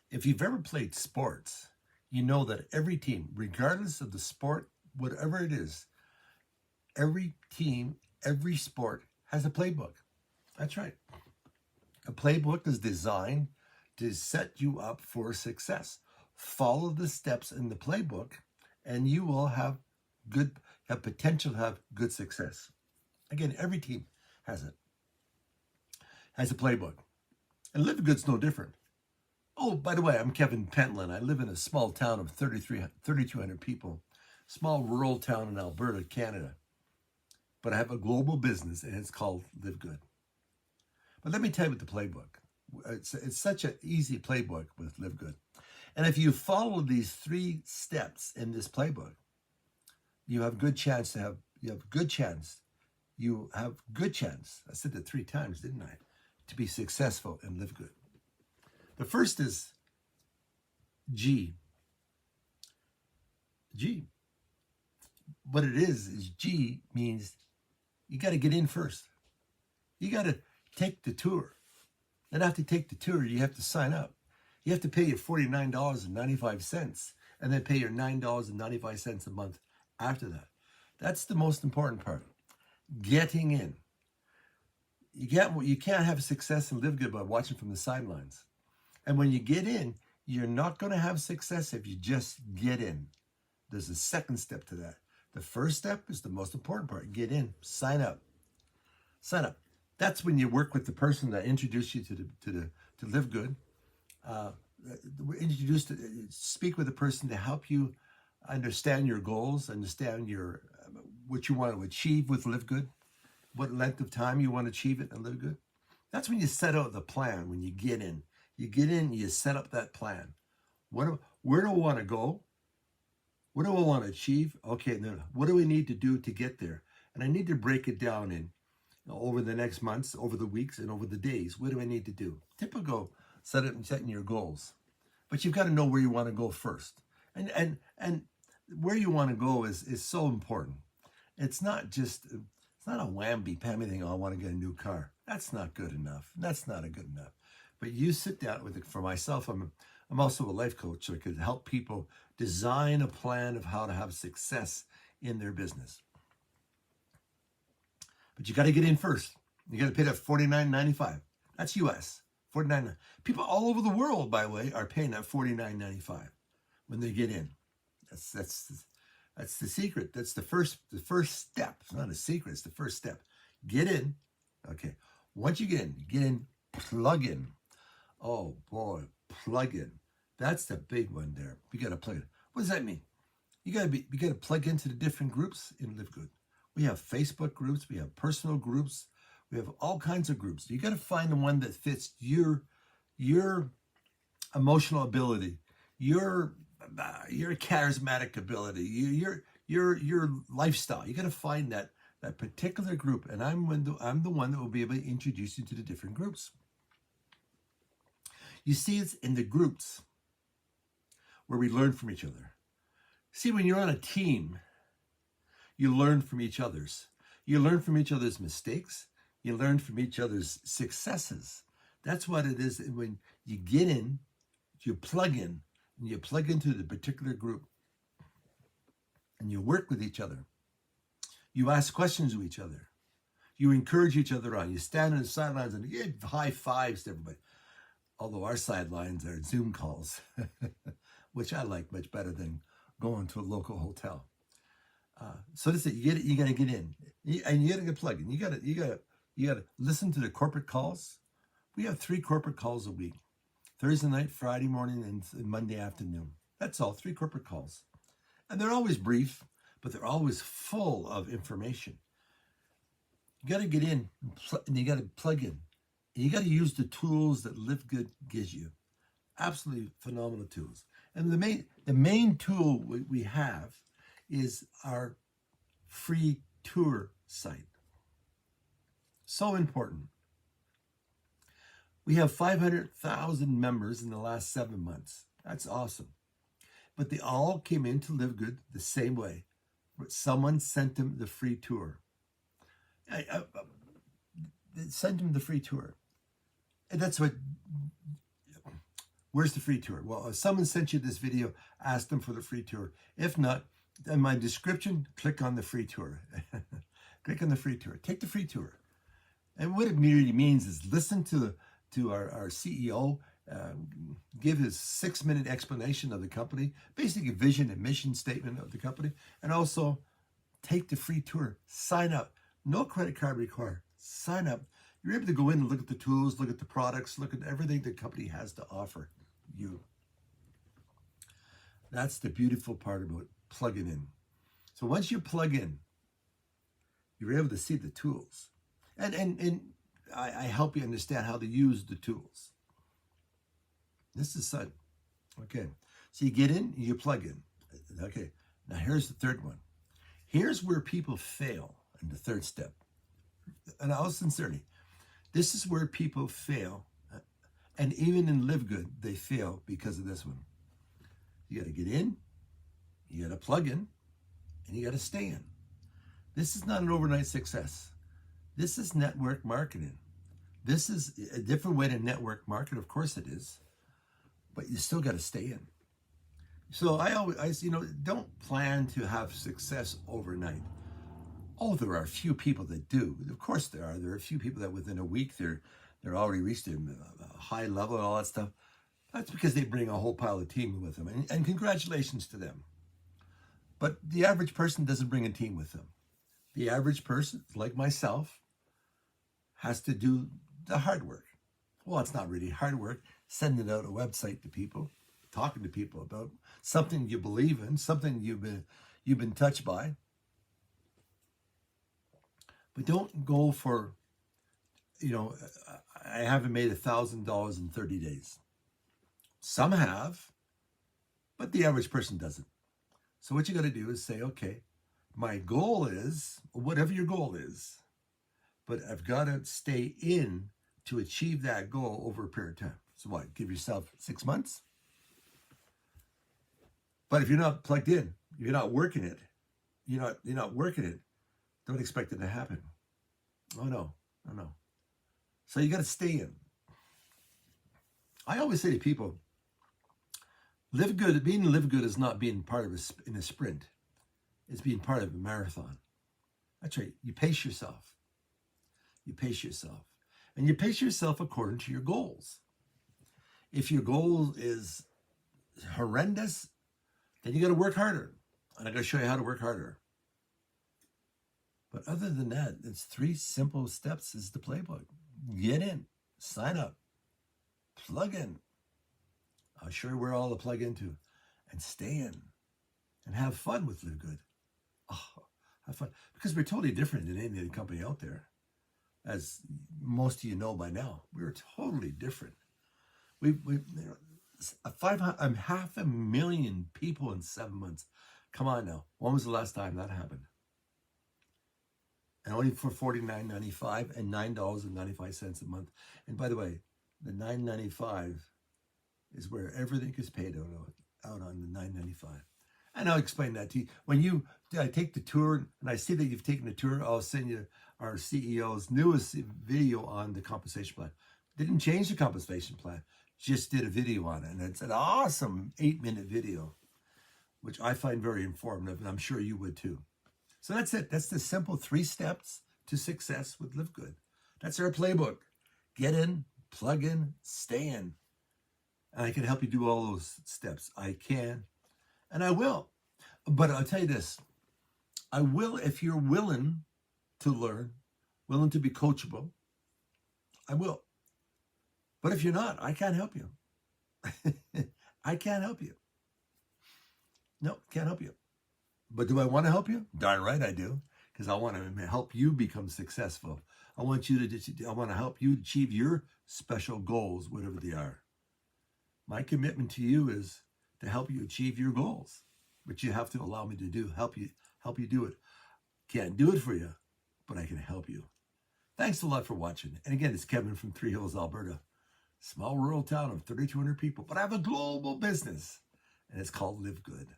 If you've ever played sports, you know that every team, regardless of the sport, whatever it is, every team, every sport has a playbook. That's right. A playbook is designed to set you up for success. Follow the steps in the playbook, and you will have potential to have good success. Again, every team has it, has a playbook. And LiveGood's no different. Oh, by the way, I'm Kevin Pentland. I live in a small town of 3,200 people, small rural town in Alberta, Canada. But I have a global business, and it's called LiveGood. But let me tell you about the playbook. It's such an easy playbook with LiveGood. And if you follow these 3 steps in this playbook, you have good chance. I said that 3 times, didn't I? To be successful and live good. The first is G. G. What it is G means you got to get in first. You got to take the tour. And after you take the tour, you have to sign up. You have to pay your $49.95 and then pay your $9.95 a month after that. That's the most important part. Getting in. You can't have success and live good by watching from the sidelines. And when you get in, you're not going to have success if you just get in. There's a second step to that. The first step is the most important part. Get in, sign up. Sign up. That's when you work with the person that introduced you to Live Good. We're introduced to speak with a person to help you understand your goals, understand your what you want to achieve with Live Good, what length of time you want to achieve it and Live Good. That's when you set out the plan. When you get in, you set up that plan. Where do I want to go? What do I want to achieve? Okay, then what do we need to do to get there? And I need to break it down in over the next months, over the weeks, and over the days. What do I need to do? Typical setting your goals. But you've got to know where you want to go first. And where you want to go is so important. It's not a whammy-pammy thing, oh, I want to get a new car. That's not good enough. That's not good enough. But you sit down with it. For myself, I'm also a life coach, so I could help people design a plan of how to have success in their business. But you got to get in first. You got to pay that $49.95. That's US. $49. People all over the world, by the way, are paying that $49.95 when they get in. That's the secret. That's the first step. It's not a secret. It's the first step. Get in. Okay. Once you get in, plug in. Oh boy, plug in. That's the big one there. You got to plug in. What does that mean? You got to plug into the different groups in Live Good. We have Facebook groups. We have personal groups. We have all kinds of groups. You got to find the one that fits your emotional ability, your charismatic ability, your lifestyle. You got to find that particular group, and I'm the one that will be able to introduce you to the different groups. You see, it's in the groups where we learn from each other. See, when you're on a team, you learn from each other's. You learn from each other's mistakes. You learn from each other's successes. That's what it is. When you get in, you plug in, and you plug into the particular group, and you work with each other. You ask questions to each other. You encourage each other on. You stand on the sidelines and you give high fives to everybody. Although our sidelines are Zoom calls, which I like much better than going to a local hotel. So that's it. You got to get in, and you got to get plugged in. You got to listen to the corporate calls. We have 3 corporate calls a week: Thursday night, Friday morning, and Monday afternoon. That's all. 3 corporate calls, and they're always brief, but they're always full of information. You got to get in, and you got to plug in. And you got to use the tools that Live Good gives you. Absolutely phenomenal tools. And the main tool we have is our free tour site. So important. We have 500,000 members in the last 7 months. That's awesome. But they all came in to Live Good the same way. Someone sent them the free tour. Sent them the free tour. And that's what Where's the free tour? Well, if someone sent you this video, ask them for the free tour. If not, in my description, click on the free tour. Click on the free tour. Take the free tour. And what it really means is listen to our CEO, give his 6-minute explanation of the company, basically vision and mission statement of the company, and also take the free tour. Sign up. No credit card required. Sign up. You're able to go in and look at the tools, look at the products, look at everything the company has to offer you. That's the beautiful part about plugging in. So once you plug in, you're able to see the tools. And I help you understand how to use the tools. This is sudden. Okay. So you get in, you plug in. Okay. Now here's the third one. Here's where people fail in the third step. And all sincerity, this is where people fail. And even in Live Good, they fail because of this one. You got to get in, you got to plug in, and you got to stay in. This is not an overnight success. This is network marketing. This is a different way to network market. Of course it is. But you still got to stay in. So I always, don't plan to have success overnight. Oh, there are a few people that do. Of course there are. There are a few people that within a week they're already reached a high level and all that stuff. That's because they bring a whole pile of team with them. And congratulations to them. But the average person doesn't bring a team with them. The average person, like myself, has to do the hard work. Well, it's not really hard work. Sending out a website to people, talking to people about something you believe in, something you've been touched by. But don't go for, I haven't made $1,000 in 30 days. Some have, but the average person doesn't. So what you got to do is say, okay, my goal is, whatever your goal is, but I've got to stay in to achieve that goal over a period of time. So what, give yourself 6 months? But if you're not plugged in, you're not working it, you're not working it, don't expect it to happen. Oh no. So you got to stay in. I always say to people, Live Good, being Live Good is not being part of in a sprint. It's being part of a marathon. That's right. You pace yourself. You pace yourself. And you pace yourself according to your goals. If your goal is horrendous, then you got to work harder. And I'm going to show you how to work harder. But other than that, it's 3 simple steps is the playbook. Get in, sign up, plug in. I'll show you where all to plug into, and stay in, and have fun with Live Good. Oh, have fun. Because we're totally different than any other company out there. As most of you know by now, we're totally different. I'm 500,000 people in 7 months. Come on now. When was the last time that happened? And only for $49.95 and $9.95 a month. And by the way, the $9.95 is where everything is paid out on the $9.95. And I'll explain that to you. When I take the tour, and I see that you've taken the tour, I'll send you our CEO's newest video on the compensation plan. Didn't change the compensation plan, just did a video on it. And it's an awesome 8-minute video, which I find very informative, and I'm sure you would too. So that's it. That's the simple 3 steps to success with Live Good. That's our playbook. Get in, plug in, stay in. And I can help you do all those steps. I can, and I will. But I'll tell you this. I will if you're willing to learn, willing to be coachable. I will. But if you're not, I can't help you. I can't help you. No, can't help you. But do I want to help you? Darn right I do, because I want to help you become successful. I want to help you achieve your special goals, whatever they are. My commitment to you is to help you achieve your goals, but you have to allow me to help you do it. Can't do it for you, but I can help you. Thanks a lot for watching. And again, it's Kevin from Three Hills, Alberta. Small rural town of 3,200 people, but I have a global business, and it's called Live Good.